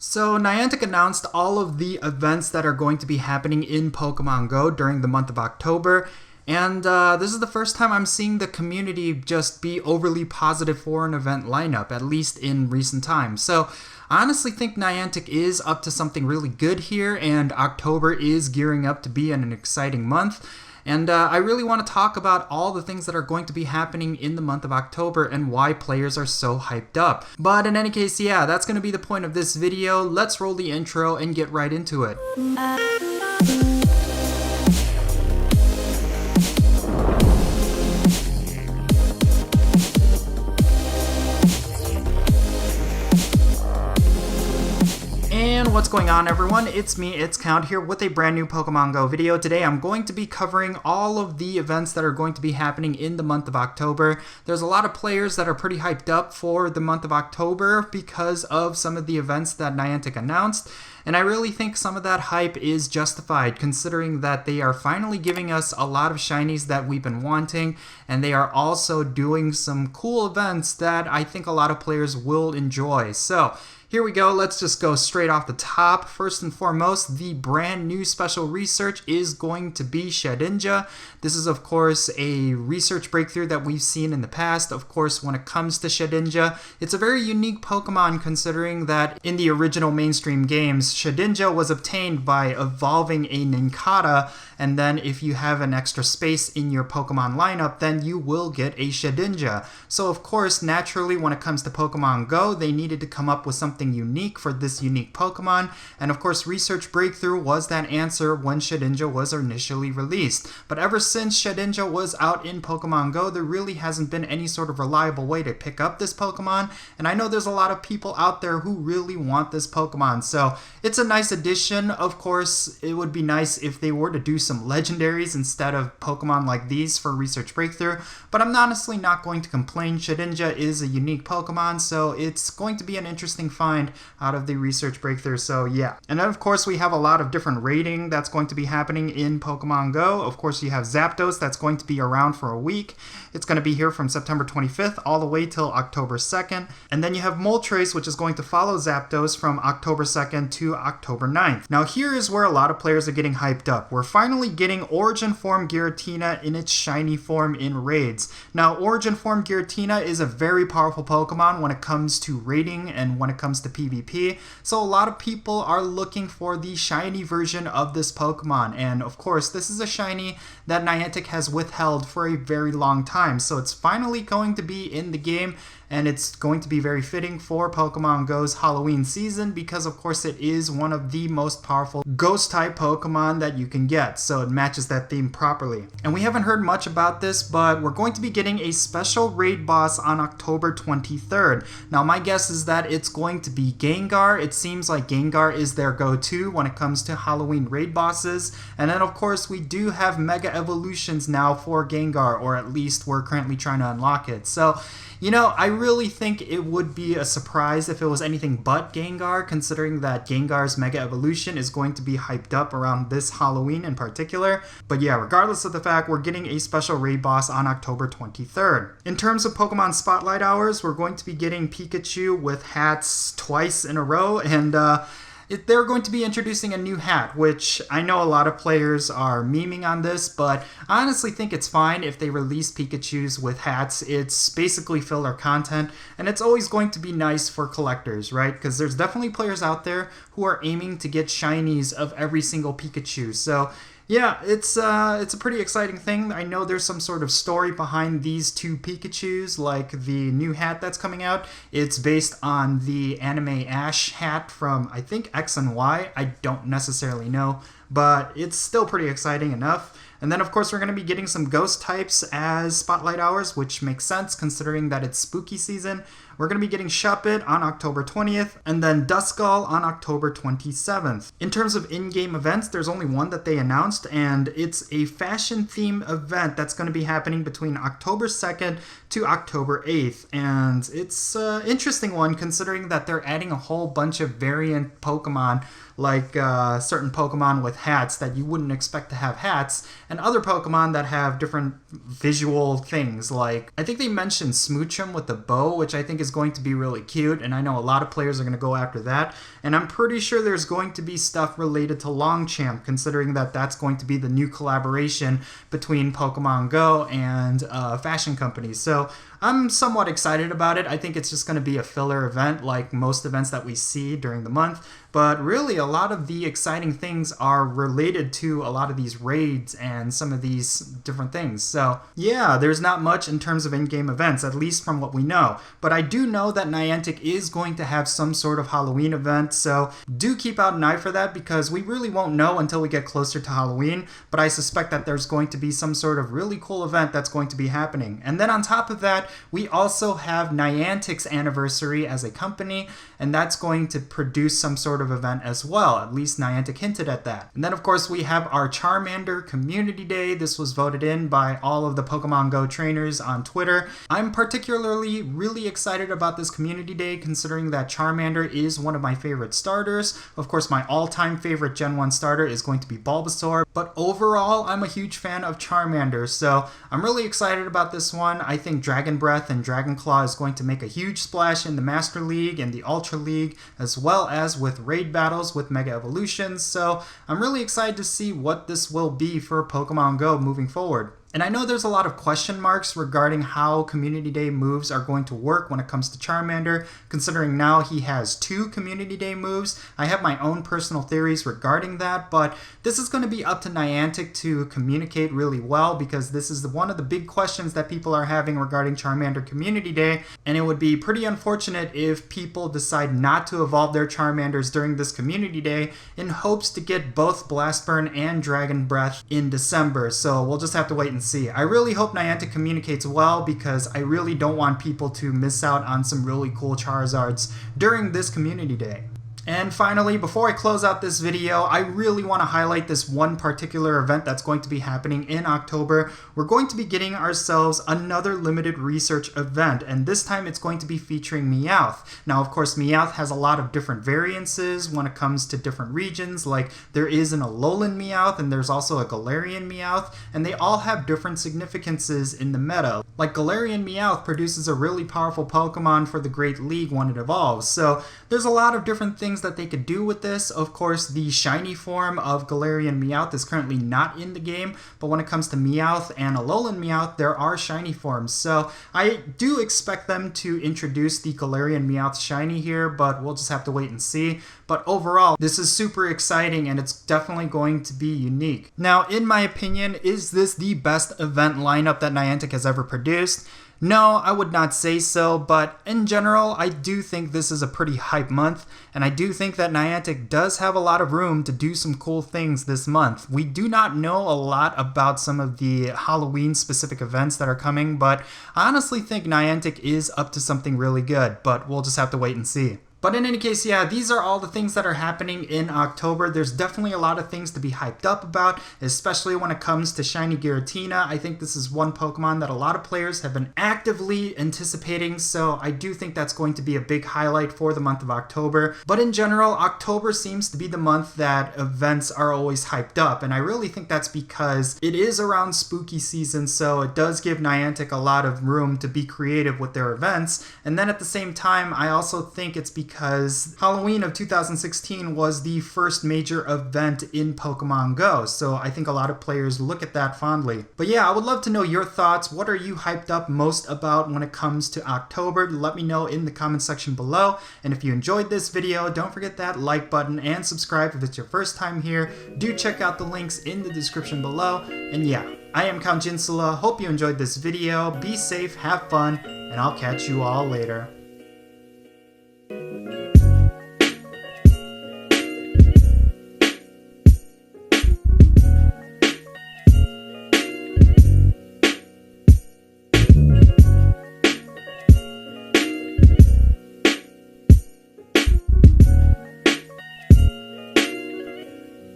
So Niantic announced all of the events that are going to be happening in Pokemon Go during the month of October, and this is the first time I'm seeing the community just be overly positive for an event lineup, at least in recent times. So I honestly think Niantic is up to something really good here, and October is gearing up to be an exciting month. And I really want to talk about all the things that are going to be happening in the month of October and why players are so hyped up. But in any case, yeah, that's going to be the point of this video. Let's roll the intro and get right into it. And what's going on, everyone? It's me, It's Count, here with a brand new Pokemon Go video. Today I'm going to be covering all of the events that are going to be happening in the month of October. There's a lot of players that are pretty hyped up for the month of October because of some of the events that Niantic announced. And I really think some of that hype is justified, considering that they are finally giving us a lot of shinies that we've been wanting, and they are also doing some cool events that I think a lot of players will enjoy. So here we go, let's just go straight off the top. First and foremost, the brand new special research is going to be Shedinja. This is of course a research breakthrough that we've seen in the past. Of course, when it comes to Shedinja, it's a very unique Pokemon, considering that in the original mainstream games, Shedinja was obtained by evolving a Nincada, and then if you have an extra space in your Pokemon lineup, then you will get a Shedinja. So of course, naturally, when it comes to Pokemon Go, they needed to come up with something unique for this unique Pokemon, and of course Research Breakthrough was that answer when Shedinja was initially released. But ever since Shedinja was out in Pokemon Go, there really hasn't been any sort of reliable way to pick up this Pokemon, and I know there's a lot of people out there who really want this Pokemon, so it's a nice addition. Of course, it would be nice if they were to do some legendaries instead of Pokemon like these for Research Breakthrough, but I'm honestly not going to complain. Shedinja is a unique Pokemon, so it's going to be an interesting find out of the Research Breakthrough, so yeah. And then of course we have a lot of different raiding that's going to be happening in Pokemon Go. Of course you have Zapdos that's going to be around for a week. It's going to be here from September 25th all the way till October 2nd. And then you have Moltres, which is going to follow Zapdos from October 2nd to October 9th. Now here is where a lot of players are getting hyped up. We're finally getting Origin Form Giratina in its shiny form in raids. Now Origin Form Giratina is a very powerful Pokemon when it comes to raiding and when it comes to PvP, so a lot of people are looking for the shiny version of this Pokemon, and of course this is a shiny that Niantic has withheld for a very long time, so it's finally going to be in the game, and it's going to be very fitting for Pokemon Go's Halloween season because of course it is one of the most powerful ghost type Pokemon that you can get, so it matches that theme properly. And we haven't heard much about this, but we're going to be getting a special raid boss on October 23rd. Now my guess is that it's going to be Gengar. It seems like Gengar is their go-to when it comes to Halloween raid bosses. And then of course we do have Mega Evolutions now for Gengar, or at least we're currently trying to unlock it. So you know, I really think it would be a surprise if it was anything but Gengar, considering that Gengar's Mega Evolution is going to be hyped up around this Halloween in particular. But yeah, regardless of the fact, we're getting a special raid boss on October 23rd. In terms of Pokemon Spotlight Hours, we're going to be getting Pikachu with hats twice in a row, and they're going to be introducing a new hat, which I know a lot of players are memeing on this, but I honestly think it's fine if they release Pikachus with hats. It's basically filler content, and it's always going to be nice for collectors, right? Because there's definitely players out there who are aiming to get shinies of every single Pikachu. So yeah, it's a pretty exciting thing. I know there's some sort of story behind these two Pikachus, like the new hat that's coming out. It's based on the anime Ash hat from, I think, X and Y. I don't necessarily know, but it's still pretty exciting enough. And then of course we're going to be getting some ghost types as Spotlight Hours, which makes sense considering that it's spooky season. We're going to be getting Shuppet on October 20th, and then Duskull on October 27th. In terms of in-game events, there's only one that they announced, and it's a fashion-themed event that's going to be happening between October 2nd to October 8th. And it's an interesting one considering that they're adding a whole bunch of variant Pokemon, like certain Pokemon with hats that you wouldn't expect to have hats, and other Pokemon that have different visual things. Like, I think they mentioned Smoochum with the bow, which I think is is going to be really cute, and I know a lot of players are going to go after that. And I'm pretty sure there's going to be stuff related to Longchamp, considering that that's going to be the new collaboration between Pokemon Go and fashion companies. So I'm somewhat excited about it. I think it's just going to be a filler event like most events that we see during the month. But really, a lot of the exciting things are related to a lot of these raids and some of these different things. So yeah, there's not much in terms of in-game events, at least from what we know. But I do know that Niantic is going to have some sort of Halloween event, so do keep out an eye for that, because we really won't know until we get closer to Halloween. But I suspect that there's going to be some sort of really cool event that's going to be happening. And then on top of that, we also have Niantic's anniversary as a company, and that's going to produce some sort of event as well. At least Niantic hinted at that. And then of course we have our Charmander Community Day. This was voted in by all of the Pokemon Go trainers on Twitter. I'm particularly really excited about this Community Day, considering that Charmander is one of my favorite starters. Of course, my all-time favorite Gen 1 starter is going to be Bulbasaur, but overall I'm a huge fan of Charmander, so I'm really excited about this one. I think Dragon Breath and Dragon Claw is going to make a huge splash in the Master League and the Ultra League, as well as with raid battles with Mega Evolutions, so I'm really excited to see what this will be for Pokemon Go moving forward. And I know there's a lot of question marks regarding how Community Day moves are going to work when it comes to Charmander, considering now he has 2 Community Day moves. I have my own personal theories regarding that, but this is going to be up to Niantic to communicate really well, because this is one of the big questions that people are having regarding Charmander Community Day, and it would be pretty unfortunate if people decide not to evolve their Charmanders during this Community Day in hopes to get both Blast Burn and Dragon Breath in December. So we'll just have to wait and see. I really hope Niantic communicates well, because I really don't want people to miss out on some really cool Charizards during this Community Day. And finally, before I close out this video, I really want to highlight this one particular event that's going to be happening in October. We're going to be getting ourselves another limited research event, and this time it's going to be featuring Meowth. Now, of course, Meowth has a lot of different variances when it comes to different regions, like there is an Alolan Meowth and there's also a Galarian Meowth, and they all have different significances in the meta. Like Galarian Meowth produces a really powerful Pokemon for the Great League when it evolves, so there's a lot of different things that they could do with this. Of course, the shiny form of Galarian Meowth is currently not in the game, but when it comes to Meowth and Alolan Meowth, there are shiny forms. So I do expect them to introduce the Galarian Meowth shiny here, but we'll just have to wait and see. But overall, this is super exciting, and it's definitely going to be unique. Now, in my opinion, is this the best event lineup that Niantic has ever produced? No, I would not say so, but in general, I do think this is a pretty hype month, and I do think that Niantic does have a lot of room to do some cool things this month. We do not know a lot about some of the Halloween-specific events that are coming, but I honestly think Niantic is up to something really good, but we'll just have to wait and see. But in any case, yeah, these are all the things that are happening in October. There's definitely a lot of things to be hyped up about, especially when it comes to Shiny Giratina. I think this is one Pokemon that a lot of players have been actively anticipating, so I do think that's going to be a big highlight for the month of October. But in general, October seems to be the month that events are always hyped up, and I really think that's because it is around spooky season, so it does give Niantic a lot of room to be creative with their events. And then at the same time, I also think it's because Halloween of 2016 was the first major event in Pokemon Go, so I think a lot of players look at that fondly. But yeah, I would love to know your thoughts. What are you hyped up most about when it comes to October? Let me know in the comment section below. And if you enjoyed this video, don't forget that like button and subscribe if it's your first time here. Do check out the links in the description below. And yeah, I am Count Jinsula. Hope you enjoyed this video. Be safe, have fun, and I'll catch you all later.